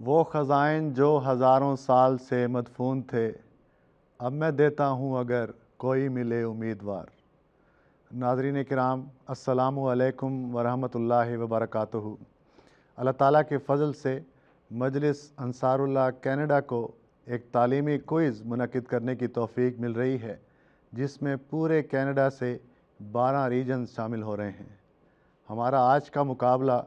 وہ خزائن جو ہزاروں سال سے مدفون تھے، اب میں دیتا ہوں اگر کوئی ملے امیدوار۔ ناظرین کرام، السلام علیکم ورحمۃ اللہ وبرکاتہ۔ اللہ تعالیٰ کے فضل سے مجلس انصار اللہ کینیڈا کو ایک تعلیمی کوئز منعقد کرنے کی توفیق مل رہی ہے، جس میں پورے کینیڈا سے 12 ریجنز شامل ہو رہے ہیں۔ ہمارا آج کا مقابلہ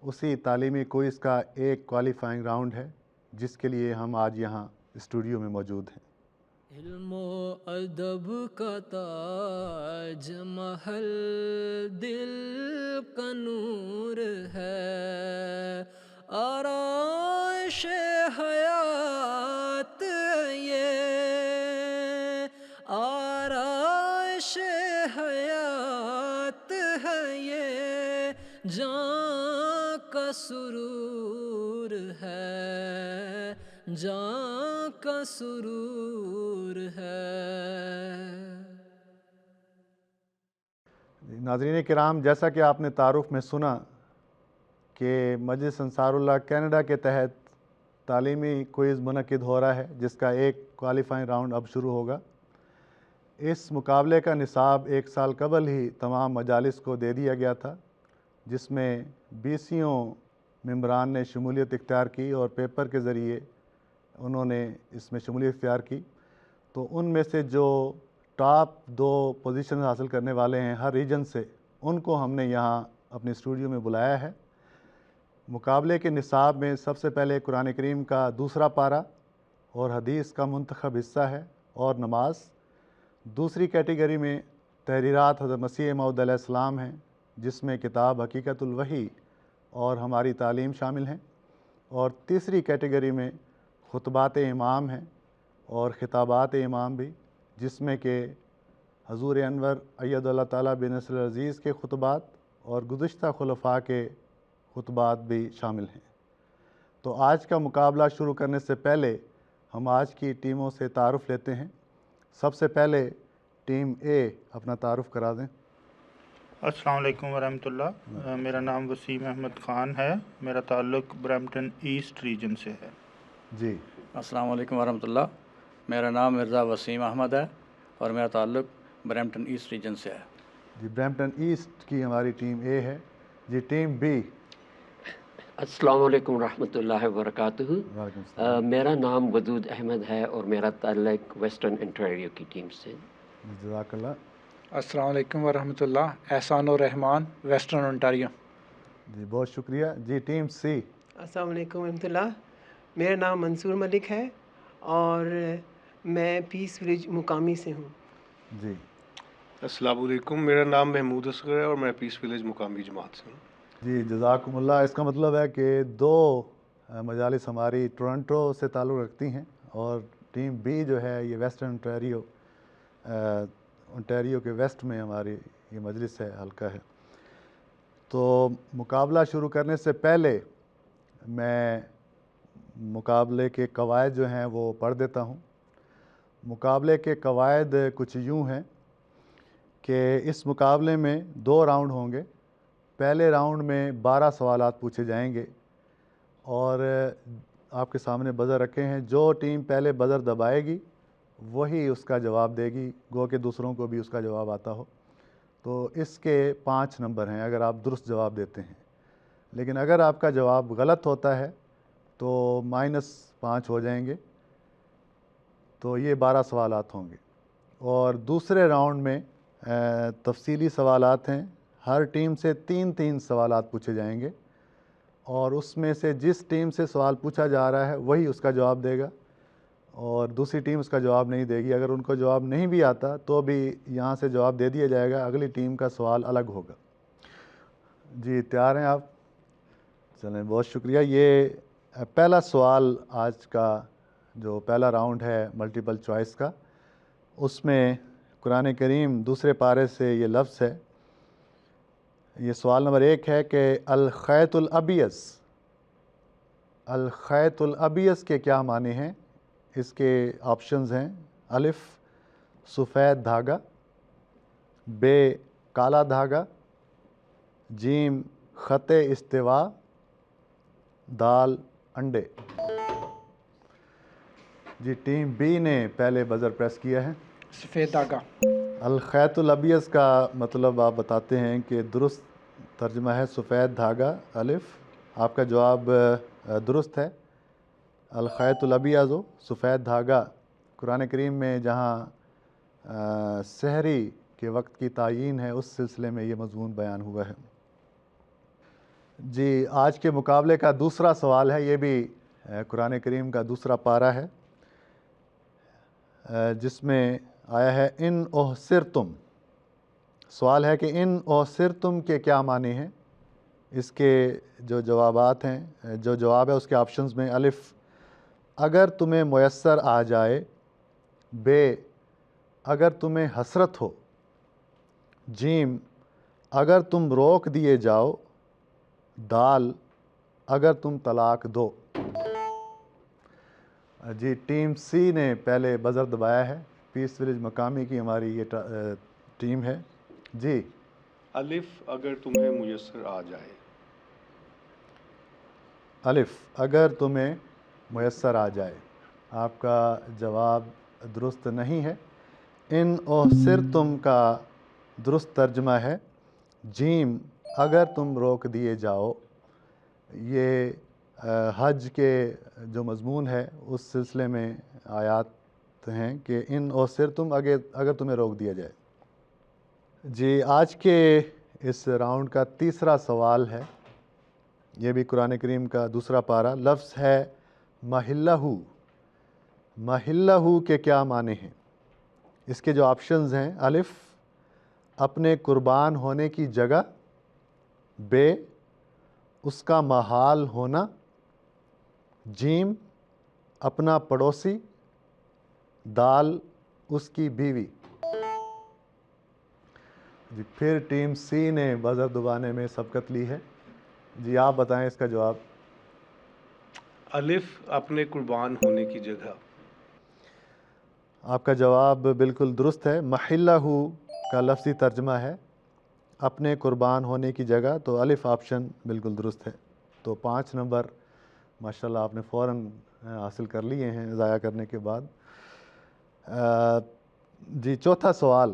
اسی تعلیمی کوئز کا ایک کوالیفائنگ راؤنڈ ہے، جس کے لیے ہم آج یہاں اسٹوڈیو میں موجود ہیں۔ علم و ادب کا تاج محل دل کا نور ہے، آرائش حیات یہ، آرائش حیات ہے یہ، جاں کا سرور ہے، جاں کا سرور ہے۔ ناظرین کرام، جیسا کہ آپ نے تعارف میں سنا کہ مجلس انصار اللہ کینیڈا کے تحت تعلیمی کوئز منعقد ہو رہا ہے، جس کا ایک کوالیفائنگ راؤنڈ اب شروع ہوگا۔ اس مقابلے کا نصاب ایک سال قبل ہی تمام مجالس کو دے دیا گیا تھا، جس میں 20 ممبران نے شمولیت اختیار کی اور پیپر کے ذریعے انہوں نے اس میں شمولیت اختیار کی۔ تو ان میں سے جو ٹاپ 2 پوزیشن حاصل کرنے والے ہیں ہر ریجن سے، ان کو ہم نے یہاں اپنے اسٹوڈیو میں بلایا ہے۔ مقابلے کے نصاب میں سب سے پہلے قرآن کریم کا دوسرا پارہ اور حدیث کا منتخب حصہ ہے اور نماز۔ دوسری کیٹیگری میں تحریرات حضرت مسیح موعود علیہ السلام ہیں، جس میں کتاب حقیقت الوحی اور ہماری تعلیم شامل ہیں۔ اور تیسری کیٹیگری میں خطبات امام ہیں اور خطابات امام بھی، جس میں کہ حضور انور اید اللہ تعالیٰ بن نصر العزیز کے خطبات اور گزشتہ خلفاء کے خطبات بھی شامل ہیں۔ تو آج کا مقابلہ شروع کرنے سے پہلے ہم آج کی ٹیموں سے تعارف لیتے ہیں۔ سب سے پہلے ٹیم اے اپنا تعارف کرا دیں۔ السلام علیکم ورحمۃ اللہ، میرا نام وسیم احمد خان ہے، میرا تعلق برمپٹن ایسٹ ریجن سے ہے۔ جی، السلام علیکم ورحمۃ اللہ، میرا نام مرزا وسیم احمد ہے اور میرا تعلق برمپٹن ایسٹ ریجن سے ہے۔ جی، برمپٹن ایسٹ کی ہماری ٹیم اے ہے۔ جی، ٹیم بی۔ السلام علیکم ورحمۃ اللہ وبرکاتہ۔ وعلیکم السلام۔ میرا نام ودود احمد ہے اور میرا تعلق ویسٹرن انٹیریو کی ٹیم سے۔ جی، جزاک اللہ۔ السلام علیکم ورحمۃ اللہ، احسان الرحمان، ویسٹرن انٹاریو۔ جی، بہت شکریہ۔ جی، ٹیم سی۔ السلام علیکم ورحمۃ اللہ، میرا نام منصور ملک ہے اور میں پیس ولیج مقامی سے ہوں۔ جی، السلام علیکم، میرا نام محمود اصغر ہے اور میں پیس ولیج مقامی جماعت سے ہوں۔ جی، جزاکم اللہ۔ اس کا مطلب ہے کہ 2 مجالس ہماری ٹورنٹو سے تعلق رکھتی ہیں اور ٹیم بی جو ہے یہ ویسٹرن انٹیریو کے ویسٹ میں ہماری یہ مجلس ہے، حلقہ ہے۔ تو مقابلہ شروع کرنے سے پہلے میں مقابلے کے قواعد جو ہیں وہ پڑھ دیتا ہوں۔ مقابلے کے قواعد کچھ یوں ہیں کہ اس مقابلے میں 2 راؤنڈ ہوں گے۔ پہلے راؤنڈ میں 12 سوالات پوچھے جائیں گے اور آپ کے سامنے بزر رکھے ہیں۔ جو ٹیم پہلے بزر دبائے گی وہی اس کا جواب دے گی، گو کہ دوسروں کو بھی اس کا جواب آتا ہو۔ تو اس کے 5 نمبر ہیں اگر آپ درست جواب دیتے ہیں، لیکن اگر آپ کا جواب غلط ہوتا ہے تو -5 ہو جائیں گے۔ تو یہ 12 سوالات ہوں گے۔ اور دوسرے راؤنڈ میں تفصیلی سوالات ہیں۔ ہر ٹیم سے 3 سوالات پوچھے جائیں گے اور اس میں سے جس ٹیم سے سوال پوچھا جا رہا ہے وہی اس کا جواب دے گا اور دوسری ٹیم اس کا جواب نہیں دے گی۔ اگر ان کو جواب نہیں بھی آتا تو بھی یہاں سے جواب دے دیا جائے گا، اگلی ٹیم کا سوال الگ ہوگا۔ جی، تیار ہیں آپ؟ چلیں، بہت شکریہ۔ یہ پہلا سوال آج کا جو پہلا راؤنڈ ہے ملٹیپل چوائس کا، اس میں قرآن کریم دوسرے پارے سے یہ لفظ ہے۔ یہ سوال نمبر 1 ہے کہ الخیط الابیض، الخیط الابیض کے کیا معنی ہیں؟ اس کے آپشنز ہیں: الف سفید دھاگا، ب کالا دھاگا، جیم خط استوا، دال انڈے. جی ٹیم بی نے پہلے بزر پریس کیا ہے. سفید دھاگا. الخیط الابیض کا مطلب آپ بتاتے ہیں کہ درست ترجمہ ہے سفید دھاگا الف. آپ کا جواب درست ہے. الخیط الابیض سفید دھاگا قرآن کریم میں جہاں سحری کے وقت کی تعیین ہے اس سلسلے میں یہ مضمون بیان ہوا ہے. جی آج کے مقابلے کا دوسرا سوال ہے. یہ بھی قرآن کریم کا دوسرا پارہ ہے جس میں آیا ہے ان احسرتم. سوال ہے کہ ان احسرتم کے کیا معنی ہیں. اس کے جو جوابات ہیں جو جواب ہے اس کے آپشنز میں الف اگر تمہیں میسر آ جائے، بے اگر تمہیں حسرت ہو، جیم اگر تم روک دیے جاؤ، دال اگر تم طلاق دو. جی ٹیم سی نے پہلے بزر دبایا ہے. پیس ولیج مقامی کی ہماری یہ ٹیم ہے. جی الف اگر تمہیں میسر آ جائے. الف اگر تمہیں میسر آ جائے. آپ کا جواب درست نہیں ہے. ان احسرتم کا درست ترجمہ ہے جیم اگر تم روک دیے جاؤ. یہ حج کے جو مضمون ہے اس سلسلے میں آیات ہیں کہ ان احسرتم اگر تمہیں روک دیا جائے. جی آج کے اس راؤنڈ کا تیسرا سوال ہے. یہ بھی قرآن کریم کا دوسرا پارہ. لفظ ہے محلہ. محلہ کے کیا معنی ہیں؟ اس کے جو آپشنز ہیں الف اپنے قربان ہونے کی جگہ، بے اس کا محال ہونا، جیم اپنا پڑوسی، دال اس کی بیوی. جی پھر ٹیم سی نے بزر دبانے میں سبقت لی ہے. جی آپ بتائیں اس کا جواب. الف اپنے قربان ہونے کی جگہ. آپ کا جواب بالکل درست ہے. محلہ کا لفظی ترجمہ ہے اپنے قربان ہونے کی جگہ. تو الف آپشن بالکل درست ہے. تو 5 نمبر ماشاءاللہ آپ نے فوراً حاصل کر لیے ہیں ضائع کرنے کے بعد. جی چوتھا سوال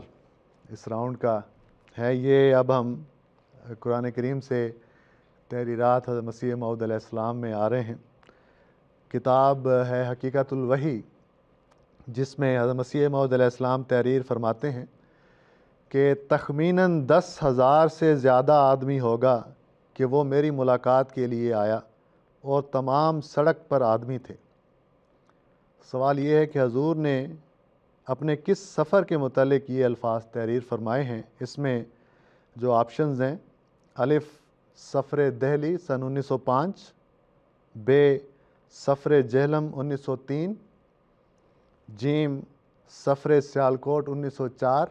اس راؤنڈ کا ہے. یہ اب ہم قرآن کریم سے تحریرات حضرت مسیح موعود علیہ السلام میں آ رہے ہیں. کتاب ہے حقیقت الوحی جس میں حضرت مسیح موعود علیہ السلام تحریر فرماتے ہیں کہ تخمیناً 10,000 سے زیادہ آدمی ہوگا کہ وہ میری ملاقات کے لیے آیا اور تمام سڑک پر آدمی تھے. سوال یہ ہے کہ حضور نے اپنے کس سفر کے متعلق یہ الفاظ تحریر فرمائے ہیں. اس میں جو آپشنز ہیں الف سفر دہلی سن 1905، بے سفر جہلم 1903، جیم سفر سیالکوٹ 1904،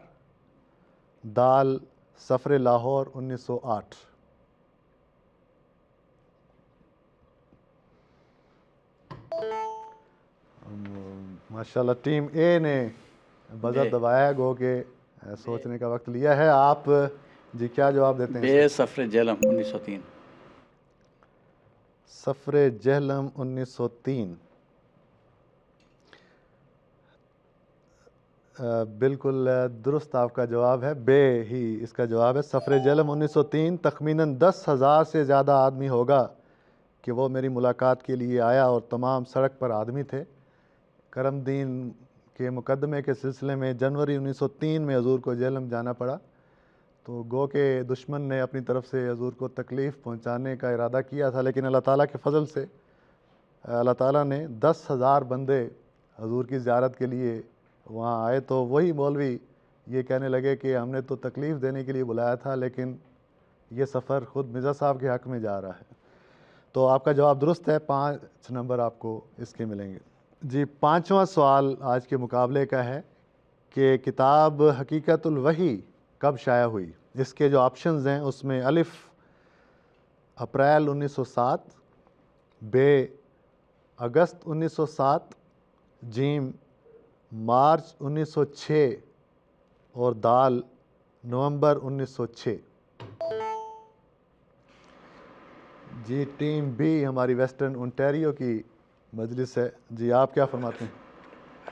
دال سفر لاہور 1908. ماشاءاللہ ٹیم اے نے بزر دبایا ہے، گو کہ سوچنے کا وقت لیا ہے. آپ جی کیا جواب دیتے ہیں؟ بے سفر جہلم 1903. سفر جہلم 1903 بالکل درست آپ کا جواب ہے. بے ہی اس کا جواب ہے. سفر جہلم 1903 تخمیناً 10,000 سے زیادہ آدمی ہوگا کہ وہ میری ملاقات کے لیے آیا اور تمام سڑک پر آدمی تھے. کرم دین کے مقدمے کے سلسلے میں جنوری 1903 میں حضور کو جہلم جانا پڑا. تو گو کہ دشمن نے اپنی طرف سے حضور کو تکلیف پہنچانے کا ارادہ کیا تھا، لیکن اللہ تعالیٰ کے فضل سے اللہ تعالیٰ نے 10,000 بندے حضور کی زیارت کے لیے وہاں آئے. تو وہی مولوی یہ کہنے لگے کہ ہم نے تو تکلیف دینے کے لیے بلایا تھا لیکن یہ سفر خود مرزا صاحب کے حق میں جا رہا ہے. تو آپ کا جواب درست ہے. 5 نمبر آپ کو اس کے ملیں گے. جی 5واں سوال آج کے مقابلے کا ہے کہ کتاب حقیقت الوحی کب شائع ہوئی. اس کے جو آپشنز ہیں اس میں الف اپریل 1907، بے اگست 1907، جیم مارچ 1906 اور دال نومبر 1906. جی ٹیم بی ہماری ویسٹرن انٹیریو کی مجلس ہے، جی آپ کیا فرماتے ہیں؟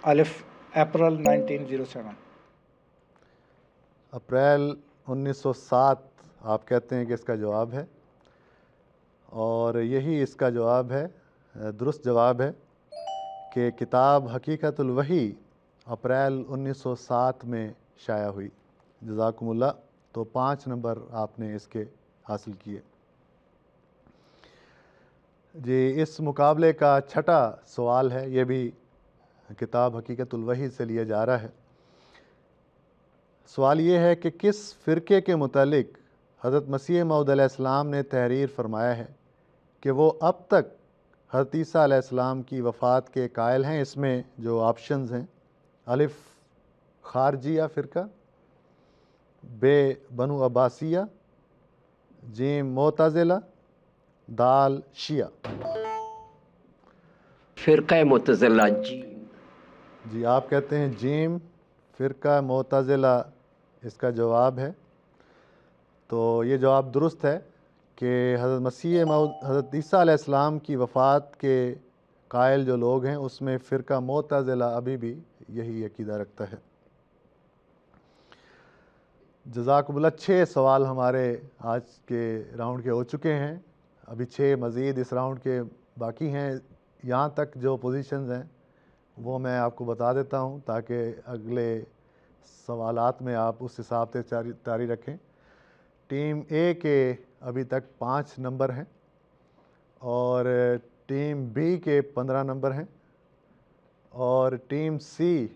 الف اپریل 1907. اپریل 1907 آپ کہتے ہیں کہ اس کا جواب ہے، اور یہی اس کا جواب ہے، درست جواب ہے کہ کتاب حقیقت الوحی اپریل 1907 میں شائع ہوئی. جزاکم اللہ. تو 5 نمبر آپ نے اس کے حاصل کیے. جی اس مقابلے کا چھٹا سوال ہے، یہ بھی کتاب حقیقت الوحی سے لیا جا رہا ہے. سوال یہ ہے کہ کس فرقے کے متعلق حضرت مسیح موعود علیہ السلام نے تحریر فرمایا ہے کہ وہ اب تک حضرت عیسیٰ علیہ السلام کی وفات کے قائل ہیں؟ اس میں جو آپشنز ہیں: الف خارجیہ فرقہ، بے بنو عباسیہ، جیم معتزلہ، دال شیعہ. فرقہ معتزلہ جی. جی آپ کہتے ہیں جیم فرقہ معتزلہ اس کا جواب ہے. تو یہ جواب درست ہے کہ حضرت مسیح موعود حضرت عیسیٰ علیہ السلام کی وفات کے قائل جو لوگ ہیں اس میں فرقہ معتزلہ ابھی بھی یہی عقیدہ رکھتا ہے. جزاکم اللہ. 6 سوال ہمارے آج کے راؤنڈ کے ہو چکے ہیں، ابھی 6 مزید اس راؤنڈ کے باقی ہیں. یہاں تک جو پوزیشنز ہیں وہ میں آپ کو بتا دیتا ہوں تاکہ اگلے سوالات میں آپ اس حساب سے جاری رکھیں. ٹیم اے کے ابھی تک 5 نمبر ہیں اور ٹیم بی کے 15 نمبر ہیں، اور ٹیم سی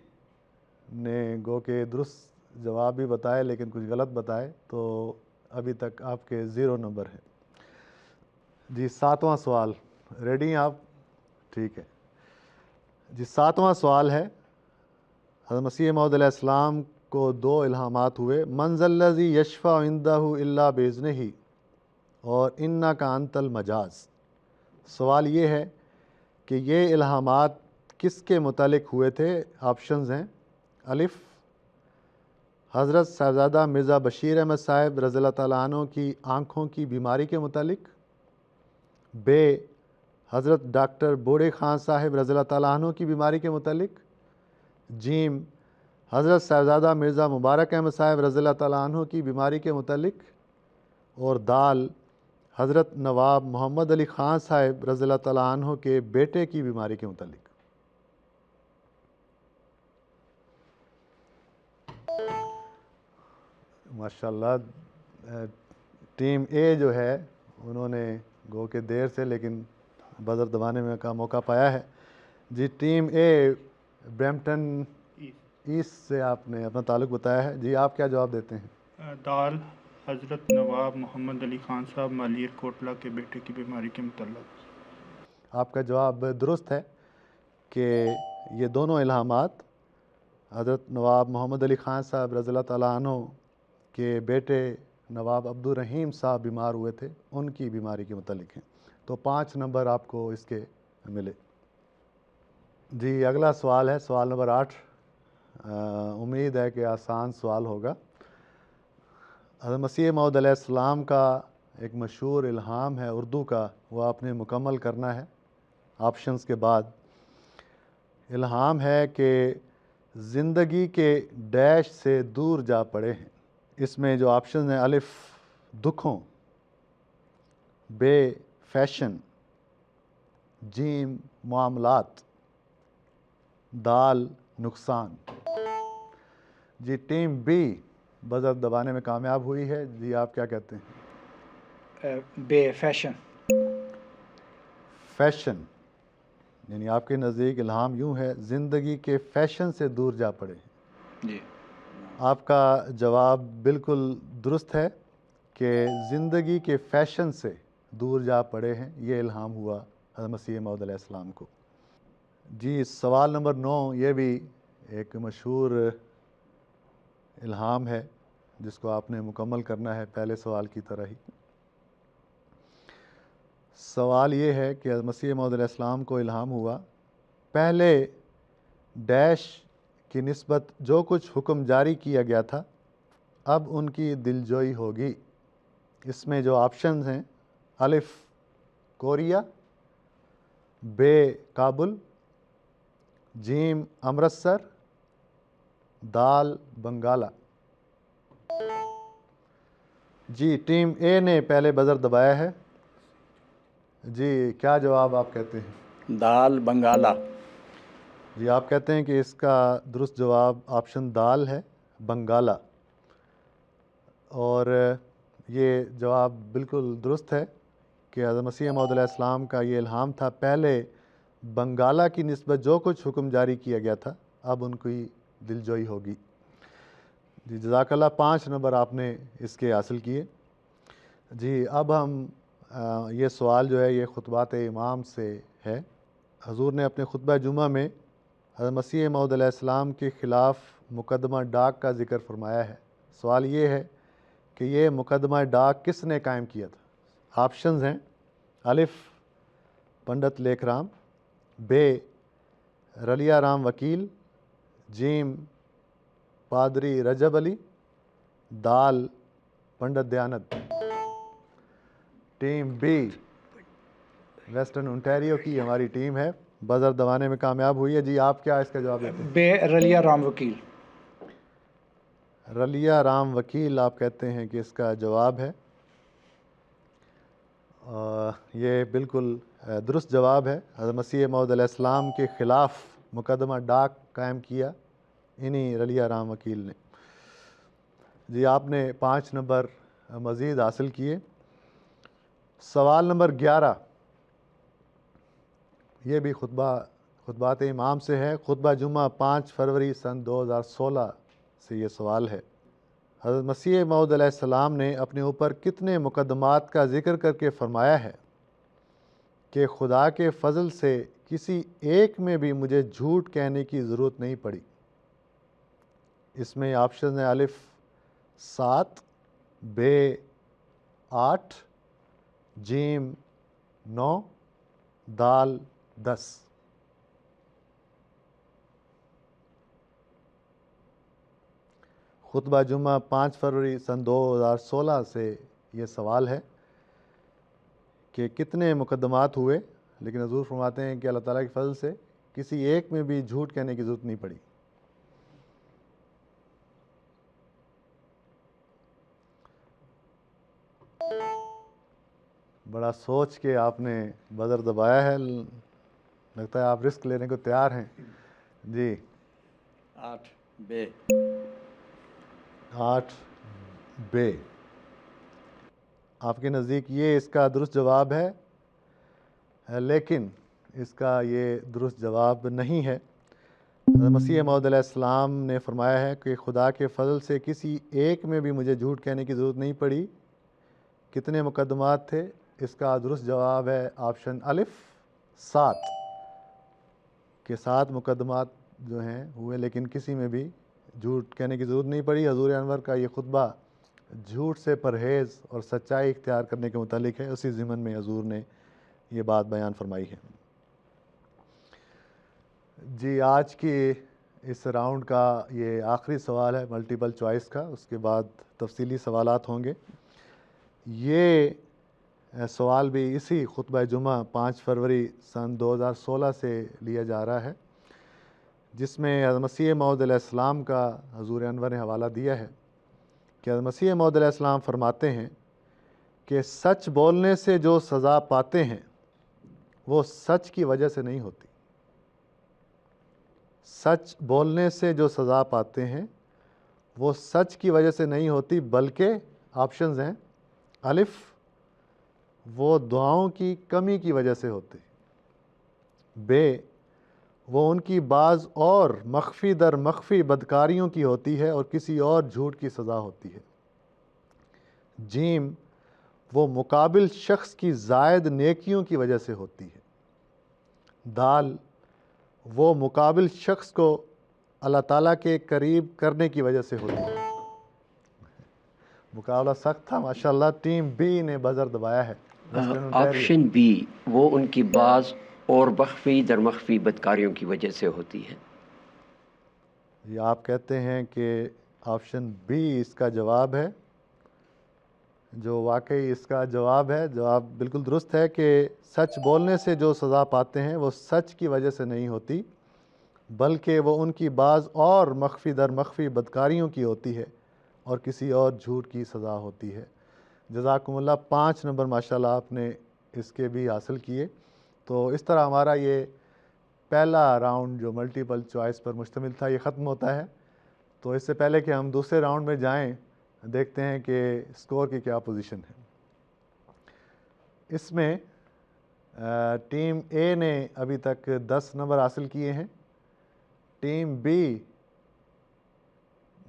نے گو کہ درست جواب بھی بتائے لیکن کچھ غلط بتائے، تو ابھی تک آپ کے 0 نمبر ہیں. جی 7واں سوال، ریڈی ہیں آپ؟ ٹھیک ہے جی. 7واں سوال ہے: حضرت مسیح موعود علیہ السلام کو 2 الہامات ہوئے، من ذا الذی یشفع عندہ الا باذنہ اور انک انت المجاز. سوال یہ ہے کہ یہ الہامات کس کے متعلق ہوئے تھے؟ آپشنز ہیں: الف حضرت صاحبزادہ مرزا بشیر احمد صاحب رضی اللہ تعالیٰ عنہ کی آنکھوں کی بیماری کے متعلق، بے حضرت ڈاکٹر بوڑے خان صاحب رضی اللہ تعالیٰ عنہ کی بیماری کے متعلق، جیم حضرت صاحبزادہ مرزا مبارک احمد صاحب رضی اللہ تعالیٰ عنہ کی بیماری کے متعلق، اور دال حضرت نواب محمد علی خان صاحب رضی اللہ تعالیٰ عنہ کے بیٹے کی بیماری کے متعلق. ماشاءاللہ ٹیم اے جو ہے انہوں نے گو کہ دیر سے لیکن بزر دبانے میں کا موقع پایا ہے. جی ٹیم اے برمپٹن ایسٹ سے آپ نے اپنا تعلق بتایا ہے، جی آپ کیا جواب دیتے ہیں؟ دال حضرت نواب محمد علی خان صاحب مالیر کوٹلہ کے بیٹے کی بیماری کے متعلق. آپ کا جواب درست ہے کہ یہ دونوں الہامات حضرت نواب محمد علی خان صاحب رضی اللہ تعالیٰ عنہ کے بیٹے نواب عبد الرحیم صاحب بیمار ہوئے تھے، ان کی بیماری کے متعلق ہیں. تو 5 نمبر آپ کو اس کے ملے. جی اگلا سوال ہے سوال نمبر 8. امید ہے کہ آسان سوال ہوگا. حضرت مسیح موعود علیہ السلام کا ایک مشہور الہام ہے اردو کا، وہ آپ نے مکمل کرنا ہے آپشنز کے بعد. الہام ہے کہ زندگی کے ڈیش سے دور جا پڑے ہیں. اس میں جو آپشنز ہیں: الف دکھوں، بے فیشن، جیم معاملات، دال نقصان. جی ٹیم بی بزر دبانے میں کامیاب ہوئی ہے، جی آپ کیا کہتے ہیں؟ بے فیشن. فیشن یعنی آپ کے نزدیک الہام یوں ہے: زندگی کے فیشن سے دور جا پڑے. جی آپ کا جواب بالکل درست ہے کہ زندگی کے فیشن سے دور جا پڑے ہیں، یہ الہام ہوا حضرت مسیح موعود علیہ السلام کو. جی سوال نمبر 9 یہ بھی ایک مشہور الہام ہے جس کو آپ نے مکمل کرنا ہے پہلے سوال کی طرح ہی. سوال یہ ہے کہ حضرت مسیح موعود علیہ السلام کو الہام ہوا: پہلے ڈیش کی نسبت جو کچھ حکم جاری کیا گیا تھا اب ان کی دلجوئی ہوگی. اس میں جو آپشنز ہیں: الف کوریا، بے کابل، جیم امرتسر، دال بنگالہ۔ جی ٹیم اے نے پہلے بزر دبایا ہے، جی کیا جواب آپ کہتے ہیں؟ دال بنگالہ۔ جی آپ کہتے ہیں کہ اس کا درست جواب آپشن دال ہے، بنگالہ، اور یہ جواب بالکل درست ہے کہ حضرت مسیح موعود علیہ السلام کا یہ الہام تھا، پہلے بنگالہ کی نسبت جو کچھ حکم جاری کیا گیا تھا اب ان کی دلجوئی ہوگی۔ جی جزاک اللہ، 5 نمبر آپ نے اس کے حاصل کیے۔ جی اب ہم یہ سوال جو ہے یہ خطبات امام سے ہے۔ حضور نے اپنے خطبہ جمعہ میں حضرت مسیح موعود علیہ السلام کے خلاف مقدمہ ڈاک کا ذکر فرمایا ہے۔ سوال یہ ہے کہ یہ مقدمہ ڈاک کس نے قائم کیا تھا؟ آپشنز ہیں: الف پنڈت لیکھ رام، بے رلیہ رام وکیل، جیم پادری رجب علی، دال Pandit Dayanand. Team B western Ontario کی ہماری ٹیم ہے، بزر دبانے میں کامیاب ہوئی ہے۔ جی آپ کیا اس کا جواب دیتے ہیں؟ بے رلیہ رام وکیل۔ رلیہ رام وکیل آپ کہتے ہیں کہ اس کا جواب ہے، یہ بالکل درست جواب ہے۔ حضرت مسیح موعود علیہ السلام کے خلاف مقدمہ ڈاک قائم کیا انہی رلیہ رام وکیل نے۔ جی آپ نے 5 نمبر مزید حاصل کیے۔ سوال نمبر 11 یہ بھی خطبات امام سے ہے، خطبہ جمعہ 5 فروری سن 2016 سے یہ سوال ہے۔ حضرت مسیح موعود علیہ السلام نے اپنے اوپر کتنے مقدمات کا ذکر کر کے فرمایا ہے کہ خدا کے فضل سے کسی ایک میں بھی مجھے جھوٹ کہنے کی ضرورت نہیں پڑی؟ اس میں آپشن ہے: الف 7، بے 8، جیم 9، دال 10۔ خطبہ جمعہ 5 فروری سن 2016 سے یہ سوال ہے کہ کتنے مقدمات ہوئے، لیکن حضور فرماتے ہیں کہ اللہ تعالیٰ کے فضل سے کسی ایک میں بھی جھوٹ کہنے کی ضرورت نہیں پڑی۔ بڑا سوچ کے آپ نے بزر دبایا ہے، لگتا ہے آپ رسک لینے کو تیار ہیں۔ جی 8 بے۔ 8 بے آپ کے نزدیک یہ اس کا درست جواب ہے، لیکن اس کا یہ درست جواب نہیں ہے۔ حضرت مسیح موعود علیہ السلام نے فرمایا ہے کہ خدا کے فضل سے کسی ایک میں بھی مجھے جھوٹ کہنے کی ضرورت نہیں پڑی۔ کتنے مقدمات تھے؟ اس کا درست جواب ہے آپشن الف 7 کہ 7 مقدمات جو ہیں ہوئے، لیکن کسی میں بھی جھوٹ کہنے کی ضرورت نہیں پڑی۔ حضور انور کا یہ خطبہ جھوٹ سے پرہیز اور سچائی اختیار کرنے کے متعلق ہے، اسی ضمن میں حضور نے یہ بات بیان فرمائی ہے۔ جی آج کی اس راؤنڈ کا یہ آخری سوال ہے ملٹیپل چوائس کا، اس کے بعد تفصیلی سوالات ہوں گے۔ یہ سوال بھی اسی خطبہ جمعہ 5 فروری سن 2016 سے لیا جا رہا ہے، جس میں حضرت مسیح موعود علیہ السلام کا حضور انور نے حوالہ دیا ہے کہ حضرت مسیح موعود علیہ السلام فرماتے ہیں کہ سچ بولنے سے جو سزا پاتے ہیں وہ سچ کی وجہ سے نہیں ہوتی۔ سچ بولنے سے جو سزا پاتے ہیں وہ سچ کی وجہ سے نہیں ہوتی، بلکہ آپشنز ہیں: الف وہ دعاؤں کی کمی کی وجہ سے ہوتے، بے وہ ان کی بعض اور مخفی در مخفی بدکاریوں کی ہوتی ہے اور کسی اور جھوٹ کی سزا ہوتی ہے، جیم وہ مقابل شخص کی زائد نیکیوں کی وجہ سے ہوتی ہے، دال وہ مقابل شخص کو اللہ تعالیٰ کے قریب کرنے کی وجہ سے ہوتی ہے۔ مقابلہ سخت تھا ماشاءاللہ، ٹیم بی نے بزر دبایا ہے۔ آپشن بی وہ ان کی بعض اور مخفی در مخفی بدکاریوں کی وجہ سے ہوتی ہے۔ یہ آپ کہتے ہیں کہ آپشن بی اس کا جواب ہے، جو واقعی اس کا جواب ہے، جواب بالکل درست ہے کہ سچ بولنے سے جو سزا پاتے ہیں وہ سچ کی وجہ سے نہیں ہوتی، بلکہ وہ ان کی بعض اور مخفی در مخفی بدکاریوں کی ہوتی ہے اور کسی اور جھوٹ کی سزا ہوتی ہے۔ جزاکم اللہ، 5 نمبر ماشاءاللہ آپ نے اس کے بھی حاصل کیے۔ تو اس طرح ہمارا یہ پہلا راؤنڈ جو ملٹیپل چوائس پر مشتمل تھا یہ ختم ہوتا ہے۔ تو اس سے پہلے کہ ہم دوسرے راؤنڈ میں جائیں، دیکھتے ہیں کہ اسکور کی کیا پوزیشن ہے۔ اس میں ٹیم اے نے ابھی تک 10 نمبر حاصل کیے ہیں، ٹیم بی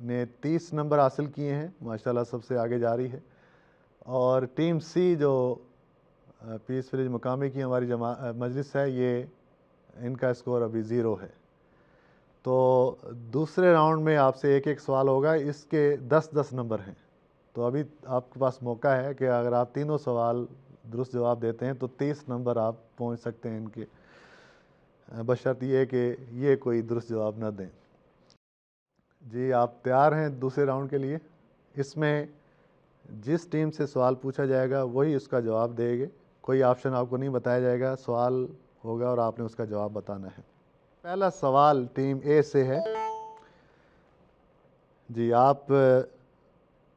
نے 30 نمبر حاصل کیے ہیں، ماشاءاللہ سب سے آگے جا رہی ہے، اور ٹیم سی جو پیس ولیج مقامی کی ہماری مجلس ہے، یہ ان کا اسکور ابھی 0 ہے۔ تو دوسرے راؤنڈ میں آپ سے ایک ایک سوال ہوگا، اس کے 10-10 نمبر ہیں۔ تو ابھی آپ کے پاس موقع ہے کہ اگر آپ تینوں سوال درست جواب دیتے ہیں تو 30 نمبر آپ پہنچ سکتے ہیں ان کے، بشرط یہ کہ یہ کوئی درست جواب نہ دیں۔ جی آپ تیار ہیں دوسرے راؤنڈ کے لیے؟ اس میں جس ٹیم سے سوال پوچھا جائے گا وہی اس کا جواب دے گے، کوئی آپشن آپ کو نہیں بتایا جائے گا، سوال ہوگا اور آپ نے اس کا جواب بتانا ہے۔ پہلا سوال ٹیم اے سے ہے۔ جی آپ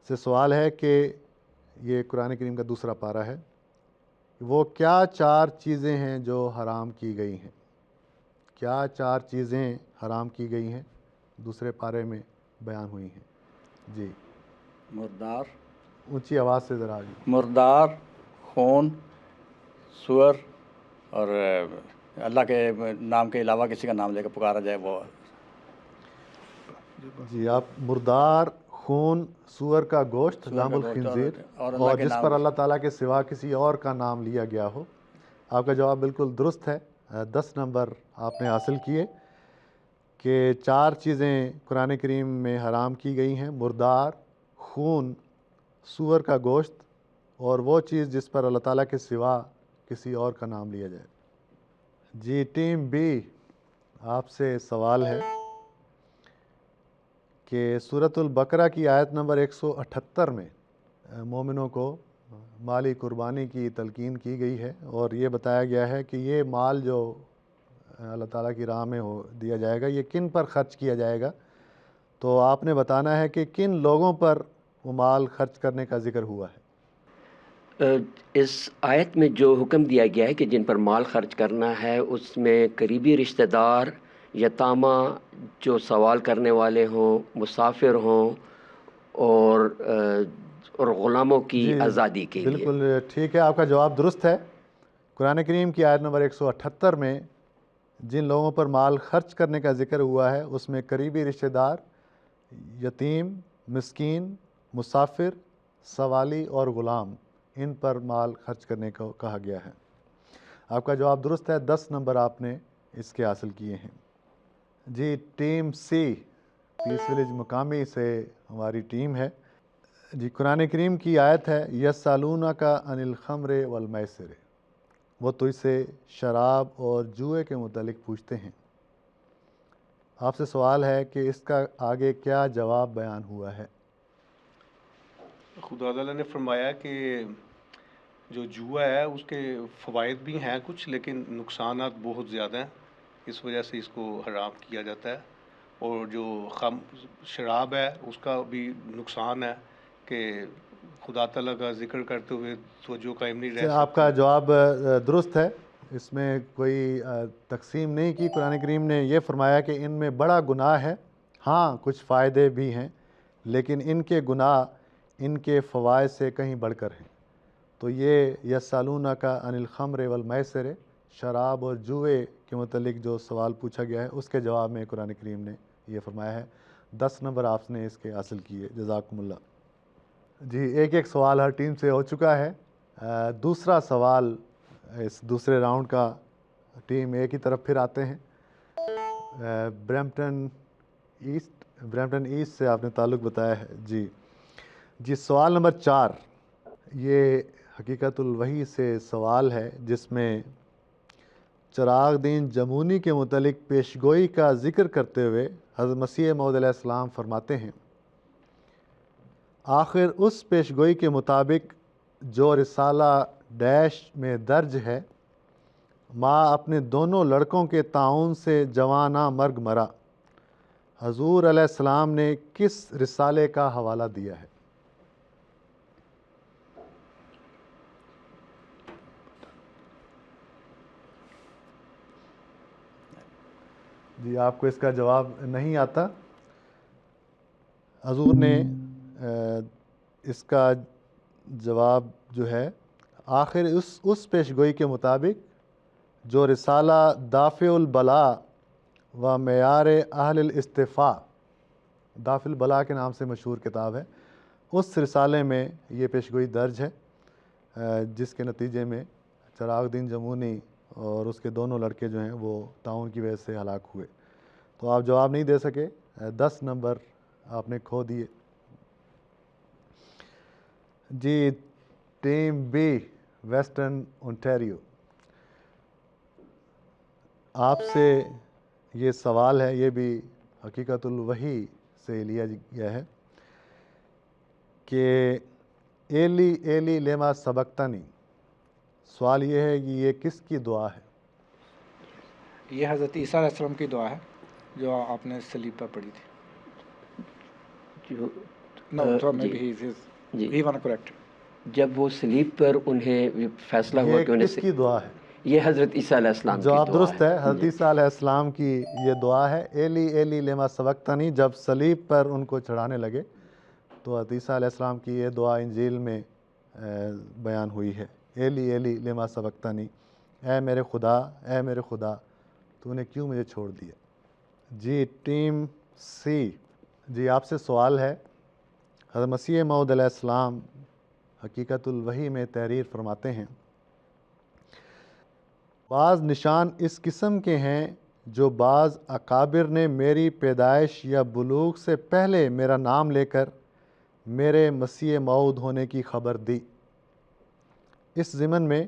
سے سوال ہے کہ یہ قرآن کریم کا دوسرا پارہ ہے، وہ کیا 4 چیزیں ہیں جو حرام کی گئی ہیں؟ کیا 4 چیزیں حرام کی گئی ہیں دوسرے پارے میں بیان ہوئی ہیں؟ جی مردار، اونچی آواز سے ذرا آگے۔ مردار، خون، سور، اور اللہ کے نام کے علاوہ کسی کا نام لے کے پکارا جائے وہ۔ جی آپ مردار، خون، سور کا گوشت، لحم الخنزیر، اور جس پر اللہ تعالیٰ کے سوا کسی اور کا نام لیا گیا ہو۔ آپ کا جواب بالکل درست ہے، 10 نمبر آپ نے حاصل کیے کہ 4 چیزیں قرآن کریم میں حرام کی گئی ہیں: مردار، خون، سور کا گوشت، اور وہ چیز جس پر اللہ تعالیٰ کے سوا کسی اور کا نام لیا جائے۔ جی ٹیم بی، آپ سے سوال ہے کہ سورۃ البقرہ کی آیت نمبر 178 میں مومنوں کو مالی قربانی کی تلقین کی گئی ہے، اور یہ بتایا گیا ہے کہ یہ مال جو اللہ تعالیٰ کی راہ میں دیا جائے گا یہ کن پر خرچ کیا جائے گا۔ تو آپ نے بتانا ہے کہ کن لوگوں پر وہ مال خرچ کرنے کا ذکر ہوا ہے۔ اس آیت میں جو حکم دیا گیا ہے کہ جن پر مال خرچ کرنا ہے، اس میں قریبی رشتہ دار، یتامہ جو سوال کرنے والے ہوں، مسافر ہوں، اور غلاموں کی آزادی کے لیے۔ بالکل ٹھیک ہے، آپ کا جواب درست ہے۔ قرآن کریم کی آیت نمبر 178 میں جن لوگوں پر مال خرچ کرنے کا ذکر ہوا ہے اس میں قریبی رشتہ دار، یتیم، مسکین، مسافر، سوالی اور غلام، ان پر مال خرچ کرنے کو کہا گیا ہے۔ آپ کا جواب درست ہے، 10 نمبر آپ نے اس کے حاصل کیے ہیں۔ جی ٹیم سی، پیس ولیج مقامی سے ہماری ٹیم ہے۔ جی قرآن کریم کی آیت ہے یسألونک عن الخمر والمیسر، وہ تجھ سے شراب اور جوئے کے متعلق پوچھتے ہیں۔ آپ سے سوال ہے کہ اس کا آگے کیا جواب بیان ہوا ہے؟ خدا تعالیٰ نے فرمایا کہ جو جوا ہے اس کے فوائد بھی ہیں کچھ، لیکن نقصانات بہت زیادہ ہیں، اس وجہ سے اس کو حرام کیا جاتا ہے۔ اور جو شراب ہے اس کا بھی نقصان ہے کہ خدا تعالیٰ کا ذکر کرتے ہوئے توجہ قائم نہیں رہ سکتی۔ آپ کا جواب درست ہے، اس میں کوئی تقسیم نہیں کی۔ قرآن کریم نے یہ فرمایا کہ ان میں بڑا گناہ ہے، ہاں کچھ فائدے بھی ہیں، لیکن ان کے گناہ ان کے فوائد سے کہیں بڑھ کر ہیں۔ تو یہ یسألونک عن الخمر والمیسر، شراب اور جوئے کے متعلق جو سوال پوچھا گیا ہے اس کے جواب میں قرآن کریم نے یہ فرمایا ہے۔ 10 نمبر آپ نے اس کے حاصل کیے، جزاکم اللہ۔ جی ایک ایک سوال ہر ٹیم سے ہو چکا ہے۔ دوسرا سوال اس دوسرے راؤنڈ کا ٹیم اے کی طرف پھر آتے ہیں۔ برمپٹن ایسٹ سے آپ نے تعلق بتایا ہے۔ جی سوال نمبر 4، یہ حقیقت الوحی سے سوال ہے جس میں چراغ دین جمونی کے متعلق پیشگوئی کا ذکر کرتے ہوئے حضرت مسیح موعود علیہ السلام فرماتے ہیں آخر اس پیشگوئی کے مطابق جو رسالہ ڈیش میں درج ہے، ماں اپنے دونوں لڑکوں کے طاعون سے جوانہ مرگ مرا، حضور علیہ السلام نے کس رسالے کا حوالہ دیا ہے؟ جی آپ کو اس کا جواب نہیں آتا؟ حضور نے اس کا جواب جو ہے، آخر اس پیشگوئی کے مطابق جو رسالہ دافع البلا و معیار اہل الاستفاء، دافع البلا کے نام سے مشہور کتاب ہے، اس رسالے میں یہ پیشگوئی درج ہے، جس کے نتیجے میں چراغ دین جمونی اور اس کے دونوں لڑکے جو ہیں وہ طاعون کی وجہ سے ہلاک ہوئے۔ تو آپ جواب نہیں دے سکے، 10 نمبر آپ نے کھو دیے۔ جی ٹیم بی ویسٹرن اونٹیریو، آپ سے یہ سوال ہے، یہ بھی حقیقت الوحی سے لیا گیا ہے کہ ایلی ایلی لما سبقتنی، سوال یہ ہے کہ یہ کس کی دعا ہے؟ یہ حضرت عیسیٰ علیہ السلام کی دعا ہے جو آپ نے صلیب پر پڑھی تھی۔ جب وہ صلیب پر انہیں فیصلہ ہوا کہ یہ کس کی دعا ہے؟ یہ حضرت عیسیٰ علیہ السلام کی جواب دعا درست ہے، حضرت عیسیٰ علیہ السلام کی یہ دعا ہے، ایلی ایلی لما سبقتنی۔ جب صلیب پر ان کو چڑھانے لگے تو حضرت عیسیٰ علیہ السلام کی یہ دعا انجیل میں بیان ہوئی ہے، ایلی ایلی لما سبقتنی، اے میرے خدا، اے میرے خدا، تو نے کیوں مجھے چھوڑ دیا؟ جی ٹیم سی، جی آپ سے سوال ہے، حضرت مسیح موعود علیہ السلام حقیقت الوحی میں تحریر فرماتے ہیں، بعض نشان اس قسم کے ہیں جو بعض اکابر نے میری پیدائش یا بلوغ سے پہلے میرا نام لے کر میرے مسیح موعود ہونے کی خبر دی۔ اس ضمن میں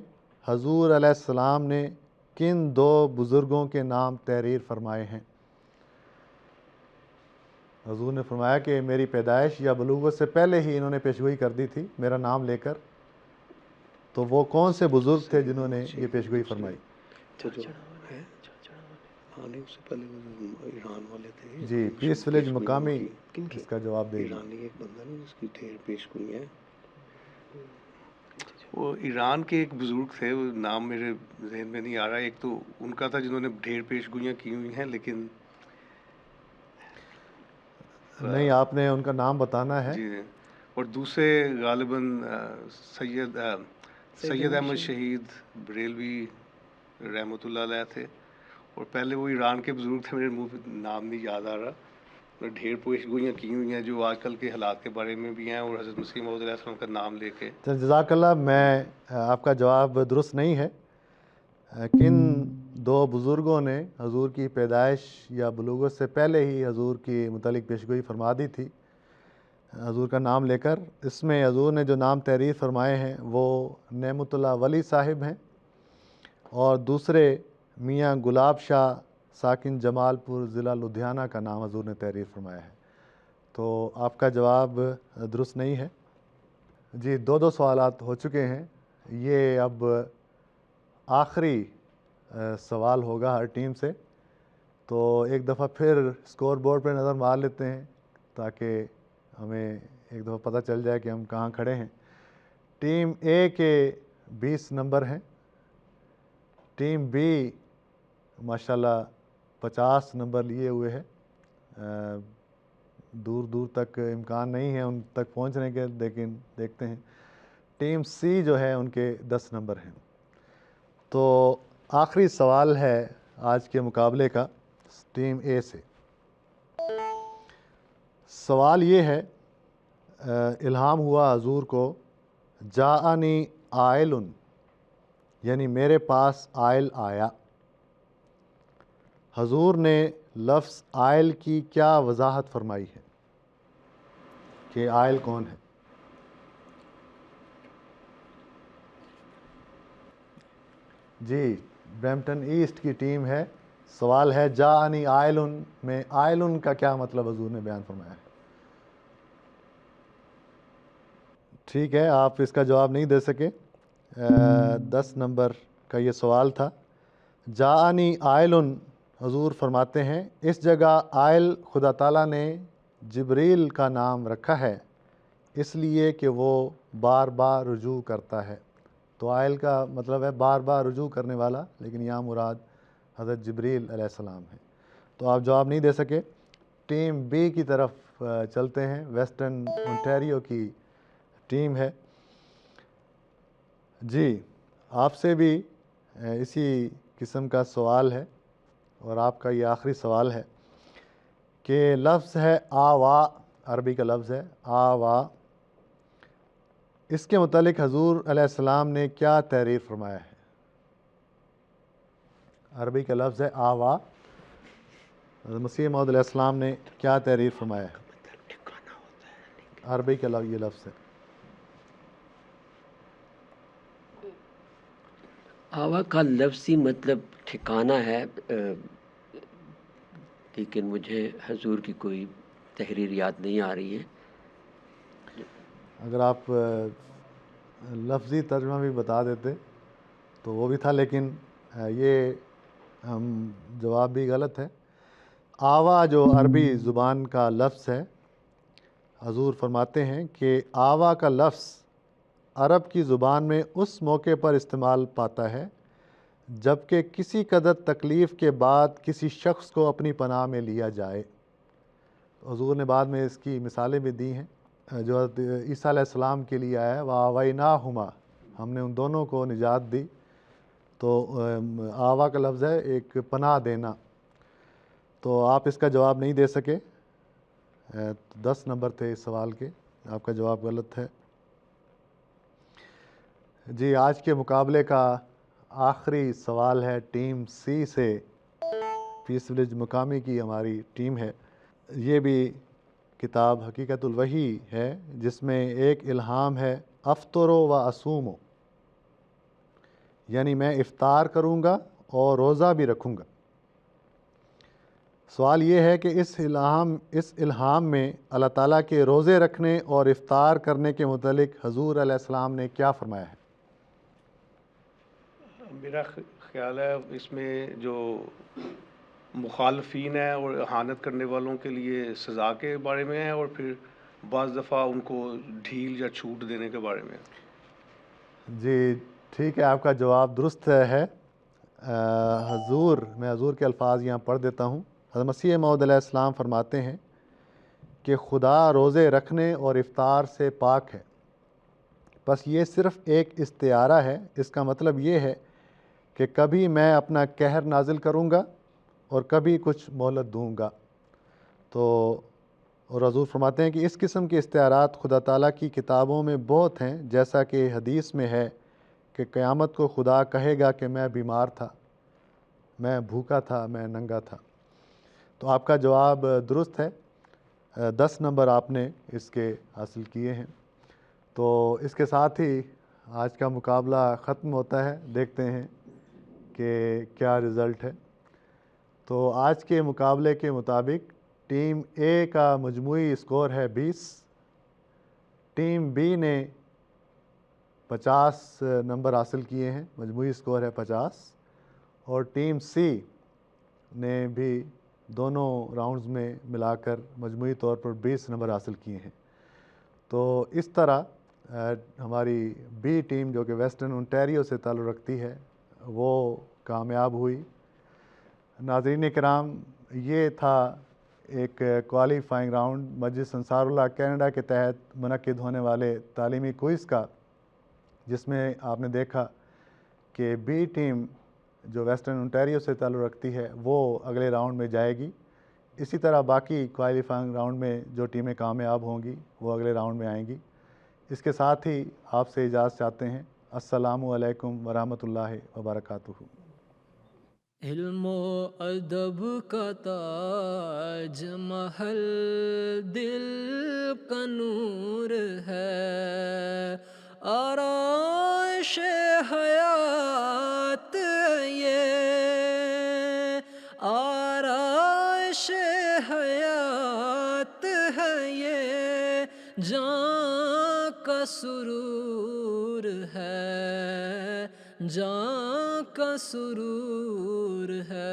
حضور علیہ السلام نے کن 2 بزرگوں کے نام تحریر فرمائے ہیں؟ حضور نے فرمایا کہ میری پیدائش یا بلوغ سے پہلے ہی انہوں نے پیشگوئی کر دی تھی میرا نام لے کر، تو وہ کون سے بزرگ تھے جنہوں نے یہ پیشگوئی فرمائی؟ جی پیس ولیج مقامی اس کا جواب دے گا۔ ایک بندہ نہیں جس کی ڈھیر پیشگوئی ہیں، وہ ایران کے ایک بزرگ تھے، وہ نام میرے ذہن میں نہیں آ رہا، ایک تو ان کا تھا جنہوں نے ڈھیر پیشگوئیاں کی ہوئی ہیں، لیکن نہیں آپ نے ان کا نام بتانا ہے۔ جی، اور دوسرے غالباً سید احمد شہید بریلوی رحمۃ اللہ علیہ تھے، اور پہلے وہ ایران کے بزرگ تھے، میرے منہ پہ نام نہیں یاد آ رہا، ڈھیر پیشگوئیاں کی ہوئی ہیں جو آج کل کے حالات کے بارے میں بھی ہیں، اور حضرت مسیح موعود علیہ السلام کا نام لے کے۔ جزاک اللہ، میں آپ کا جواب درست نہیں ہے۔ کن 2 بزرگوں نے حضور کی پیدائش یا بلوغت سے پہلے ہی حضور کی متعلق پیشگوئی فرما دی تھی حضور کا نام لے کر، اس میں حضور نے جو نام تحریر فرمائے ہیں وہ نعمت اللہ ولی صاحب ہیں، اور دوسرے میاں گلاب شاہ ساکن جمال پور ضلع لدھیانہ کا نام حضور نے تحریر فرمایا ہے، تو آپ کا جواب درست نہیں ہے۔ جی 2 سوالات ہو چکے ہیں، یہ اب آخری سوال ہوگا ہر ٹیم سے، تو ایک دفعہ پھر اسکور بورڈ پہ نظر مار لیتے ہیں تاکہ ہمیں ایک دفعہ پتہ چل جائے کہ ہم کہاں کھڑے ہیں۔ ٹیم اے کے 20 نمبر ہیں، ٹیم بی ماشاءاللہ 50 نمبر لیے ہوئے ہے، دور دور تک امکان نہیں ہے ان تک پہنچنے کے، لیکن دیکھتے ہیں۔ ٹیم سی جو ہے ان کے 10 نمبر ہیں۔ تو آخری سوال ہے آج کے مقابلے کا ٹیم اے سے۔ سوال یہ ہے، الہام ہوا حضور کو، جاءنی عائل، یعنی میرے پاس عائل آیا، حضور نے لفظ عائل کی کیا وضاحت فرمائی ہے کہ عائل کون ہے؟ جی برمپٹن ایسٹ کی ٹیم ہے، سوال ہے جاءنی عائل میں عائل کا کیا مطلب حضور نے بیان فرمایا ہے؟ ٹھیک ہے، آپ اس کا جواب نہیں دے سکے۔ 10 نمبر کا یہ سوال تھا۔ جاءنی عائلن، حضور فرماتے ہیں اس جگہ عائل خدا تعالیٰ نے جبریل کا نام رکھا ہے اس لیے کہ وہ بار بار رجوع کرتا ہے۔ تو عائل کا مطلب ہے بار بار رجوع کرنے والا، لیکن یہاں مراد حضرت جبریل علیہ السلام ہے۔ تو آپ جواب نہیں دے سکے۔ ٹیم بی کی طرف چلتے ہیں، ویسٹرن اونٹیریو کی ٹیم ہے۔ جی، آپ سے بھی اسی قسم کا سوال ہے، اور آپ کا یہ آخری سوال ہے کہ لفظ ہے آوا، عربی کا لفظ ہے آوا، اس کے متعلق حضور علیہ السلام نے کیا تحریر فرمایا ہے؟ عربی کا لفظ ہے آوا، حضرت مسیح موعود علیہ السلام نے کیا تحریر فرمایا ہے؟ عربی کا یہ لفظ ہے آوا کا لفظی مطلب ٹھکانہ ہے، لیکن مجھے حضور کی کوئی تحریر یاد نہیں آ رہی ہے۔ اگر آپ لفظی ترجمہ بھی بتا دیتے تو وہ بھی تھا، لیکن یہ جواب بھی غلط ہے۔ آوا جو عربی زبان کا لفظ ہے، حضور فرماتے ہیں کہ آوا کا لفظ عرب کی زبان میں اس موقع پر استعمال پاتا ہے جب کہ کسی قدر تکلیف کے بعد کسی شخص کو اپنی پناہ میں لیا جائے۔ حضور نے بعد میں اس کی مثالیں بھی دی ہیں، جو حضرت عیسیٰ علیہ السلام کے لیے آیا ہے، وَآوَيْنَاهُمَا، ہم نے ان دونوں کو نجات دی۔ تو آوا کا لفظ ہے ایک پناہ دینا۔ تو آپ اس کا جواب نہیں دے سکے۔ 10 نمبر تھے اس سوال کے، آپ کا جواب غلط ہے۔ جی، آج کے مقابلے کا آخری سوال ہے ٹیم سی سے، پیس ولیج مقامی کی ہماری ٹیم ہے۔ یہ بھی کتاب حقیقت الوحی ہے، جس میں ایک الہام ہے افطرو و اصومو، یعنی میں افطار کروں گا اور روزہ بھی رکھوں گا۔ سوال یہ ہے کہ اس الہام میں اللہ تعالیٰ کے روزے رکھنے اور افطار کرنے کے متعلق حضور علیہ السلام نے کیا فرمایا ہے؟ میرا خیال ہے اس میں جو مخالفین ہیں اور اہانت کرنے والوں کے لیے سزا کے بارے میں ہے، اور پھر بعض دفعہ ان کو ڈھیل یا چھوٹ دینے کے بارے میں۔ جی ٹھیک ہے، آپ کا جواب درست ہے۔ میں حضور کے الفاظ یہاں پڑھ دیتا ہوں۔ حضرت مسیح موعود علیہ السلام فرماتے ہیں کہ خدا روزے رکھنے اور افطار سے پاک ہے، بس یہ صرف ایک استعارہ ہے۔ اس کا مطلب یہ ہے کہ کبھی میں اپنا قہر نازل کروں گا اور کبھی کچھ مہلت دوں گا۔ اور حضور فرماتے ہیں کہ اس قسم کے استعارات خدا تعالیٰ کی کتابوں میں بہت ہیں، جیسا کہ حدیث میں ہے کہ قیامت کو خدا کہے گا کہ میں بیمار تھا، میں بھوکا تھا، میں ننگا تھا۔ تو آپ کا جواب درست ہے۔ 10 نمبر آپ نے اس کے حاصل کیے ہیں۔ تو اس کے ساتھ ہی آج کا مقابلہ ختم ہوتا ہے، دیکھتے ہیں کہ کیا رزلٹ ہے۔ تو آج کے مقابلے کے مطابق ٹیم اے کا مجموعی اسکور ہے 20، ٹیم بی نے 50 نمبر حاصل کیے ہیں، مجموعی اسکور ہے 50، اور ٹیم سی نے بھی دونوں راؤنڈز میں ملا کر مجموعی طور پر 20 نمبر حاصل کیے ہیں۔ تو اس طرح ہماری بی ٹیم جو کہ ویسٹرن اونٹیریو سے تعلق رکھتی ہے وہ کامیاب ہوئی۔ ناظرین کرام، یہ تھا ایک کوالیفائنگ راؤنڈ مجلس انصار اللہ کینیڈا کے تحت منعقد ہونے والے تعلیمی کوئز کا، جس میں آپ نے دیکھا کہ بی ٹیم جو ویسٹرن اونٹیریو سے تعلق رکھتی ہے وہ اگلے راؤنڈ میں جائے گی۔ اسی طرح باقی کوالیفائنگ راؤنڈ میں جو ٹیمیں کامیاب ہوں گی وہ اگلے راؤنڈ میں آئیں گی۔ اس کے ساتھ ہی آپ سے اجازت چاہتے ہیں۔ السلام علیکم ورحمۃ اللہ وبرکاتہ۔ علم و ادب کا تاج محل دل کا نور ہے، آرائش حیات یہ، آرائش حیات ہے یہ، جان کا سرور ہے، جاں کا سرور ہے۔